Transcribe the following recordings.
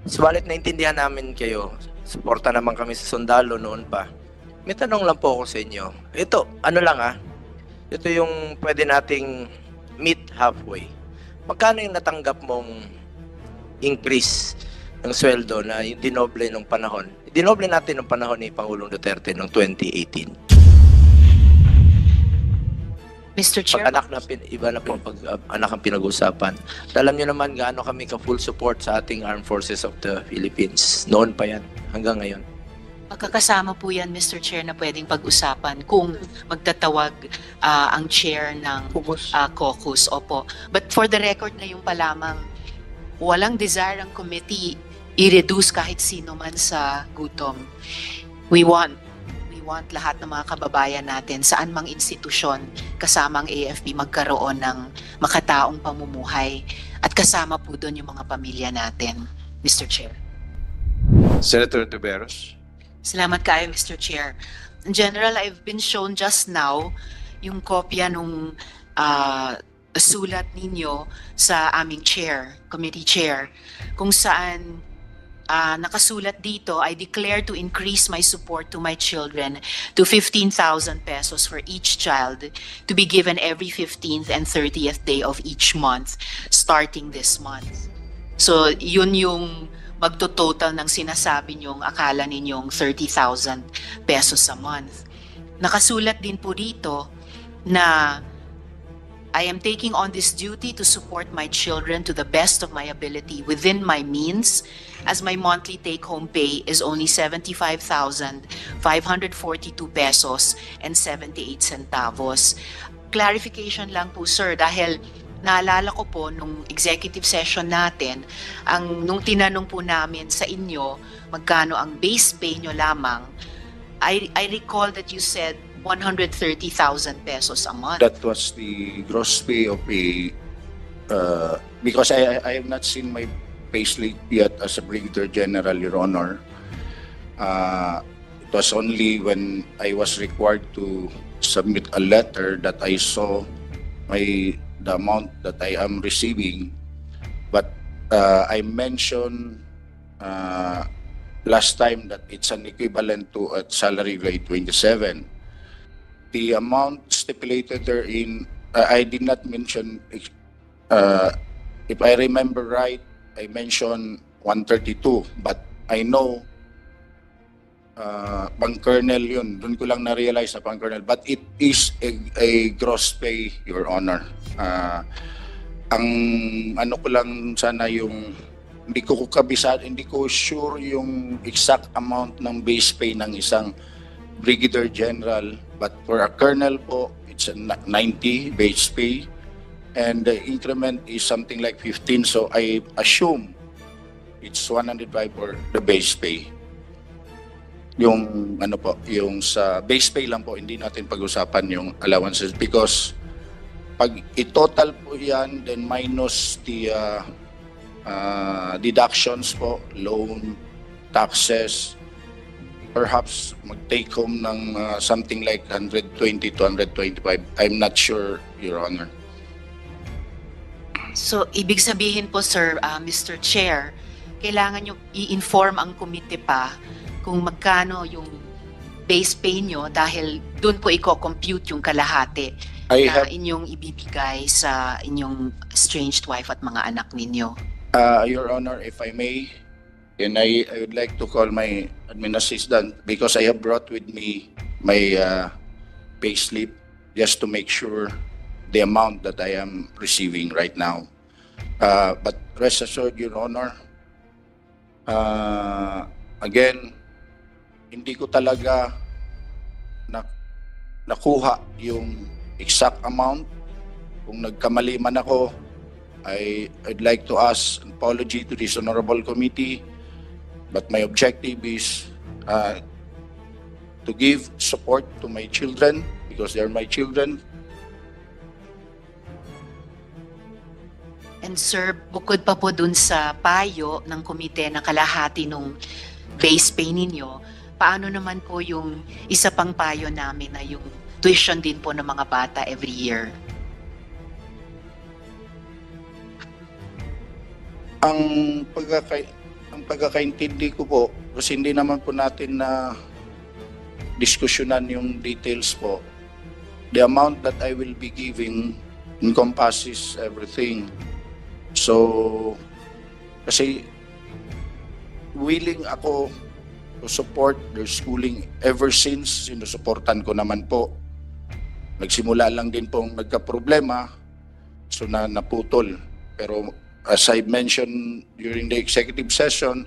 Subalit naintindihan namin kayo. Suporta naman kami sa sundalo noon pa. May tanong lang po ako sa inyo. Ito, ano lang ito yung pwede nating meet halfway. Magkano yung natanggap mong increase ng sweldo na yung dinoble nung panahon? Dinoble natin nung panahon ni Pangulong Duterte noong 2018. Mr. Chair, Pag-anak na iba na po pag-anak ang pinag-usapan. Alam niyo naman gaano kami ka-full support sa ating Armed Forces of the Philippines. Noon pa yan, hanggang ngayon. magkakasama po yan, Mr. Chair, na pwedeng pag-usapan kung magtatawag ang chair ng caucus. Opo. But for the record ngayon pa lamang, walang desire ang committee i-reduce kahit sino man sa gutom. We want lahat ng mga kababayan natin saan mang institusyon kasama ang AFP magkaroon ng makataong pamumuhay at kasama po doon yung mga pamilya natin, Mr. Chair. Senator Tiveros. Salamat kayo, Mr. Chair. In general, I've been shown just now yung kopya nung sulat ninyo sa aming chair, committee chair, kung saan nakasulat dito, I declare to increase my support to my children to 15,000 pesos for each child to be given every 15th and 30th day of each month starting this month. So yun yung magto-total ng sinasabi nyong akala ninyong 30,000 pesos a month. Nakasulat din po dito na I am taking on this duty to support my children to the best of my ability within my means, as my monthly take-home pay is only 75,542 pesos and 78 centavos. Clarification lang po, sir, dahil naalala ko po nung executive session natin, nung tinanong po namin sa inyo magkano ang base pay nyo lamang, I recall that you said 130,000 pesos a month. That was the gross pay of a, because I have not seen my payslip yet as a Brigadier General, Your Honor. It was only when I was required to submit a letter that I saw the amount that I am receiving. But I mentioned last time that it's an equivalent to a salary grade 27. The amount stipulated therein, I did not mention, if I remember right, I mentioned 132, but I know pang colonel yun, dun ko lang na-realize na pang colonel, but it is a gross pay, Your Honor. Ang ano ko lang sana yung, hindi ko kabisado, hindi ko sure yung exact amount ng base pay ng isang Brigadier General, but for a colonel po, it's a 90 base pay, and the increment is something like 15, so I assume it's 105 for the base pay. Yung ano po, yung sa base pay lang po, hindi natin pag-usapan yung allowances because pag i-total po yan, then minus the deductions po, loan, taxes, perhaps mag-take home ng something like 120 to 125. I'm not sure, Your Honor. So, ibig sabihin po, sir, Mr. Chair, kailangan nyo i-inform ang komite pa kung magkano yung base pay nyo dahil doon po i-compute yung kalahati na inyong ibibigay sa inyong estranged wife at mga anak ninyo. Your Honor, if I may, and I would like to call my admin assistant because I have brought with me my payslip just to make sure the amount that I am receiving right now. But rest assured, Your Honor, again, hindi ko talaga nakuha yung exact amount. Kung nagkamali man ako, I'd like to ask an apology to this honorable committee. But my objective is to give support to my children because they're my children. And sir, bukod pa po dun sa payo ng komite na kalahati nung base pay ninyo, paano naman po yung isa pang payo namin na yung tuition din po ng mga bata every year? Ang ang pagkakaintindi ko po, kasi hindi naman po natin na diskusyonan yung details po. The amount that I will be giving encompasses everything. So, kasi willing ako to support their schooling ever since sinusuportan ko naman po. Nagsimula lang din pong nagka-problema, so naputol. Pero as I mentioned during the executive session,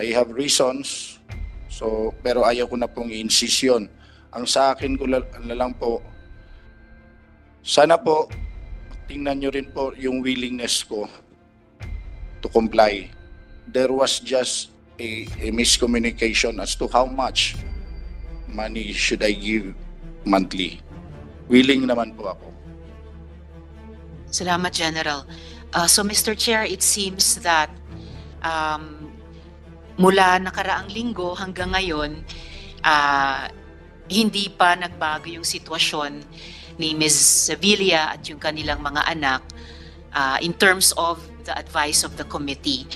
I have reasons. So, pero ayaw ko na pong i-insist yun. Ang sa akin ko na lang po, sana po, tingnan nyo rin po yung willingness ko to comply. There was just a miscommunication as to how much money should I give monthly. Willing naman po ako. Salamat, General. So, Mr. Chair, it seems that mula nakaraang linggo hanggang ngayon, hindi pa nagbago yung sitwasyon ni Ms. Sevilla at yung kanilang mga anak in terms of the advice of the committee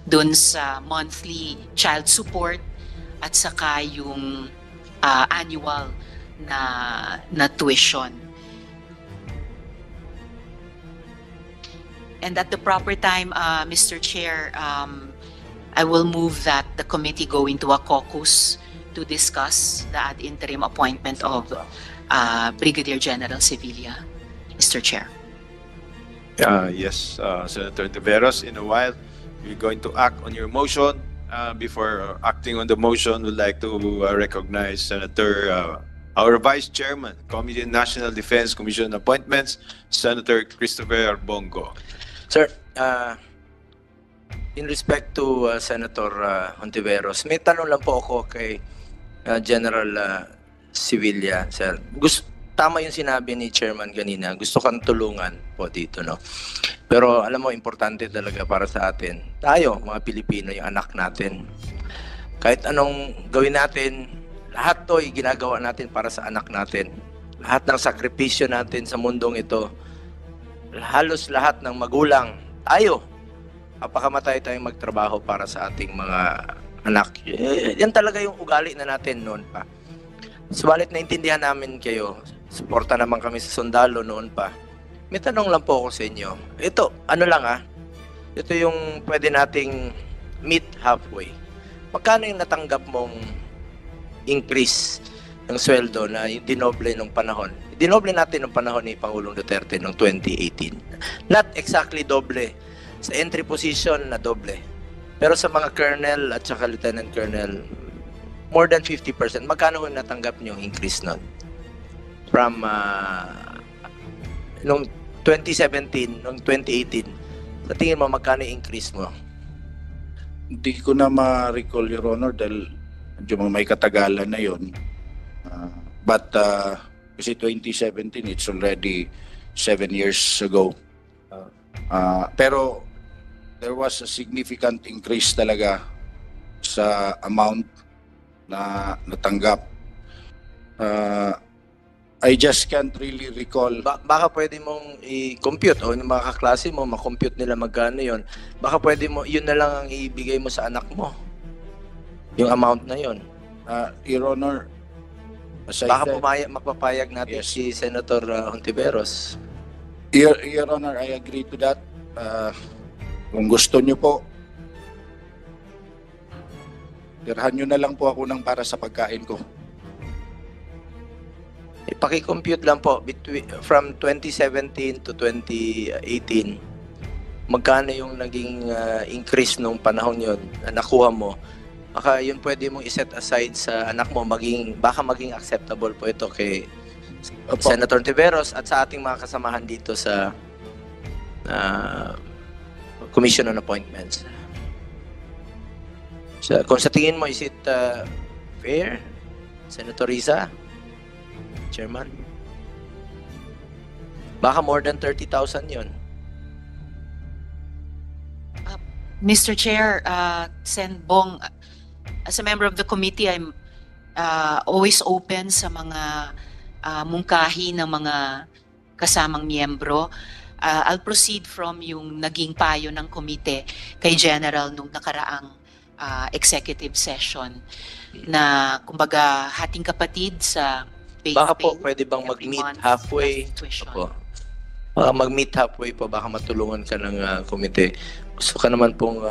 dun sa monthly child support at saka yung annual na tuition. And at the proper time, Mr. Chair, I will move that the committee go into a caucus to discuss the ad interim appointment of Brigadier General Sevilla. Mr. Chair. Yes, Senator Tiveros, in a while, we're going to act on your motion. Before acting on the motion, we'd like to recognize Senator, our Vice Chairman, Committee on National Defense Commission Appointments, Senator Christopher Bongo. Sir, in respect to Senator Hontiveros, may tanong lang po ako kay General Sevilla, sir. Tama yung sinabi ni Chairman kanina, gusto kang tulungan po dito, no? Pero alam mo, importante talaga para sa atin. Tayo, mga Pilipino, yung anak natin. Kahit anong gawin natin, lahat to ginagawa natin para sa anak natin. Lahat ng sakripisyo natin sa mundong ito, halos lahat ng magulang, tayo, kapakamatay tayong magtrabaho para sa ating mga anak. Yan talaga yung ugali na natin noon pa. Subalit naintindihan namin kayo, suporta naman kami sa sundalo noon pa. May tanong lang po ako sa inyo. Ito, ano lang ito yung pwede nating meet halfway. Magkano yung natanggap mong increase ng sweldo na yung dinoble nung panahon? Dinoble natin nung panahon ni Pangulong Duterte noong 2018. Not exactly doble. Sa entry position na doble. Pero sa mga colonel at saka lieutenant colonel, more than 50%. Magkano yung natanggap nyo increase nun? From nung 2017, nung 2018, sa tingin mo, magkano yung increase mo? Hindi ko na ma-recall, Your Honor, dahil medyo may katagalan na yun. But kasi 2017, it's already 7 years ago. Pero there was a significant increase talaga sa amount na natanggap. I just can't really recall. Baka pwede mong i-compute o yung mga kaklase mo, ma-compute nila magkano yon. Baka pwede mo, yun na lang ang ibigay mo sa anak mo. Yung amount na yon. Your Honor, Baka mapapayag natin Yes. si Senator Hontiveros. Your Honor, I agree to that. Kung gusto nyo po, tirahan nyo na lang po ako ng para sa pagkain ko. Ipaki-compute lang po from 2017 to 2018. Magkano yung naging increase nung panahon yon na nakuha mo? Baka yun pwede mong iset aside sa anak mo, baka maging acceptable po ito kay Senator Tiveros at sa ating mga kasamahan dito sa Commission on Appointments. So, kung sa tingin mo, is it fair, Senator Risa? Chairman? Baka more than 30,000 yun. Mr. Chair, Sen Bong, as a member of the committee, I'm always open sa mga mungkahi ng mga kasamang miyembro. I'll proceed from yung naging payo ng komite kay General nung nakaraang executive session na kumbaga hating kapatid sa pay Baka to po pay pwede bang every mag-meet month halfway? plus tuition. Opo. Baka mag-meet halfway po, baka matulungan ka ng komite. Gusto ka naman pong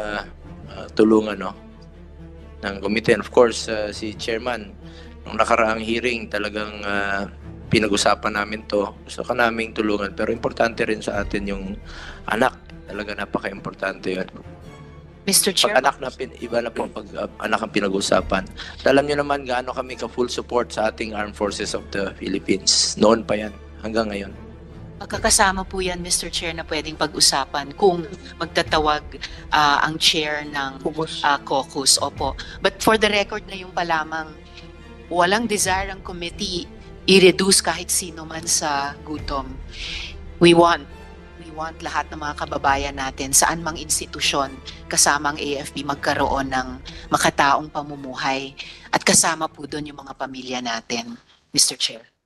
tulungan, no? Ng komite. And of course, si chairman, nung nakaraang hearing, talagang pinag-usapan namin to. Gusto ka naming tulungan. Pero importante rin sa atin yung anak. Talaga napaka-importante yun. Mr. Chair, Pag anak na, iba na po pag anak ang pinag-usapan. Alam nyo naman gaano kami ka-full support sa ating Armed Forces of the Philippines. Noon pa yan, hanggang ngayon. magkakasama po yan, Mr. Chair, na pwedeng pag-usapan kung magtatawag ang chair ng caucus. Opo. But for the record na yung pa lamang, walang desire ang committee i-reduce kahit sino man sa gutom. We want lahat ng mga kababayan natin saan mang institusyon kasama ang AFP magkaroon ng makataong pamumuhay at kasama po doon yung mga pamilya natin, Mr. Chair.